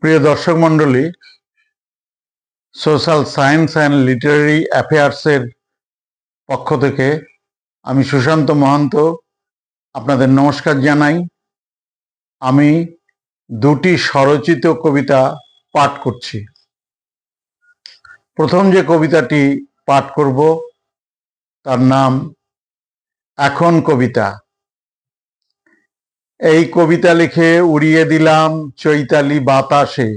প্রিয় দর্শক মণ্ডলী, সোশ্যাল সায়েন্স অ্যান্ড লিটারারি অ্যাফেয়ার্সের পক্ষ থেকে আমি সুশান্ত মহান্ত আপনাদের নমস্কার জানাই। আমি দুটি স্বরচিত কবিতা পাঠ করছি। প্রথম যে কবিতাটি পাঠ করব তার নাম এখন কবিতা। এই কবিতা লিখে উড়িয়ে দিলাম চৈতালি বাতাসে,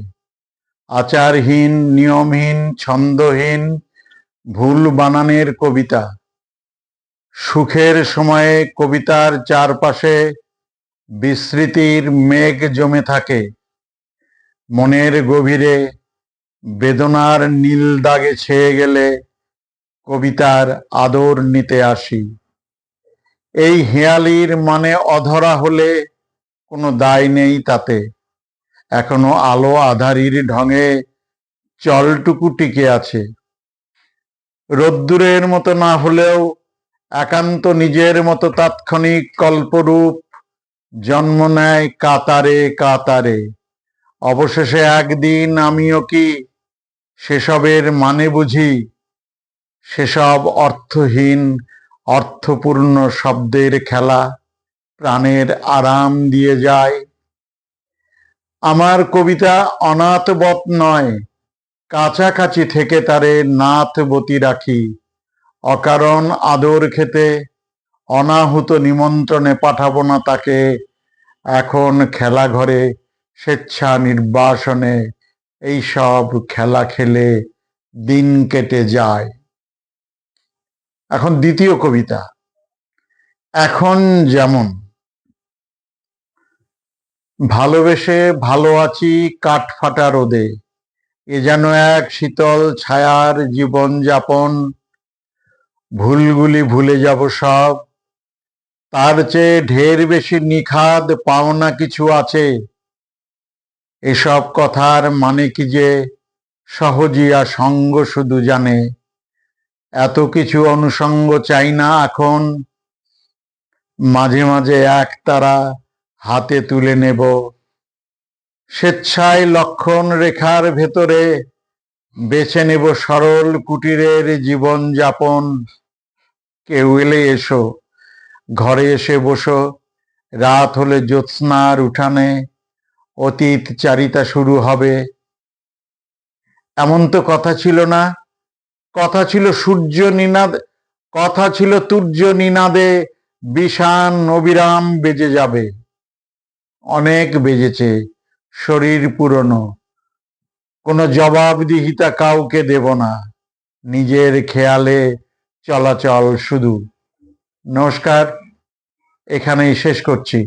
আচারহীন, নিয়মহীন, ছন্দহীন, ভুল বানানের কবিতা। সুখের সময়ে কবিতার চারপাশে বিস্মৃতির মেঘ জমে থাকে। মনের গভীরে বেদনার নীল দাগে ছেয়ে গেলে কবিতার আদর নিতে আসি। এই হেয়ালির মানে অধরা হলে কোনো দায় নেই তাতে। এখনো আলো আধারির ঢঙে চলটুকু টিকে আছে। রোদ্দুরের মতো না হলেও একান্ত নিজের মতো তাৎক্ষণিক কল্পরূপ জন্ম নেয় কাতারে কাতারে। অবশেষে একদিন আমিও কি সেসবের মানে বুঝি? সেসব অর্থহীন অর্থপূর্ণ শব্দের খেলা প্রাণের আরাম দিয়ে যায়। আমার কবিতা অনাথবৎ নয়, কাছাকাছি থেকে তারে নাথবতী রাখি। অকারণ আদর খেতে অনাহুত নিমন্ত্রণে পাঠাবো না তাকে। এখন খেলা ঘরে স্বেচ্ছা নির্বাসনে এইসব খেলা খেলে দিন কেটে যায়। এখন দ্বিতীয় কবিতা, এখন যেমন। ভালোবেসে ভালো আছি কাঠফাটা রোদে, এ যেন এক শীতল ছায়ার জীবন যাপন। ভুলগুলি ভুলে যাব সব, তার চেয়ে ঢের বেশি নিখাদ পাওনা কিছু আছে। এসব কথার মানে কি যে সহজিয়া সঙ্গ শুধু জানে। এত কিছু অনুষঙ্গ চাই না এখন। মাঝে মাঝে এক তারা হাতে তুলে নেব, স্বেচ্ছায় লক্ষণ রেখার ভেতরে বেছে নেব সরল কুটিরের জীবন যাপন। কেউ এলে এসো, ঘরে এসে বসো, রাত হলে জ্যোৎস্নার উঠানে অতীত চারিতা শুরু হবে। এমন তো কথা ছিল না, কথা ছিল সূর্য নিনাদ, কথা ছিল তুর্য নিনাদে বিষান অবিরাম বেজে যাবে। অনেক বেজেছে, শরীর পুরনো, কোনো জবাবদিহিতা কাউকে দেব না, নিজের খেয়ালে চলাচল শুধু। নমস্কার, এখানেই শেষ করছি।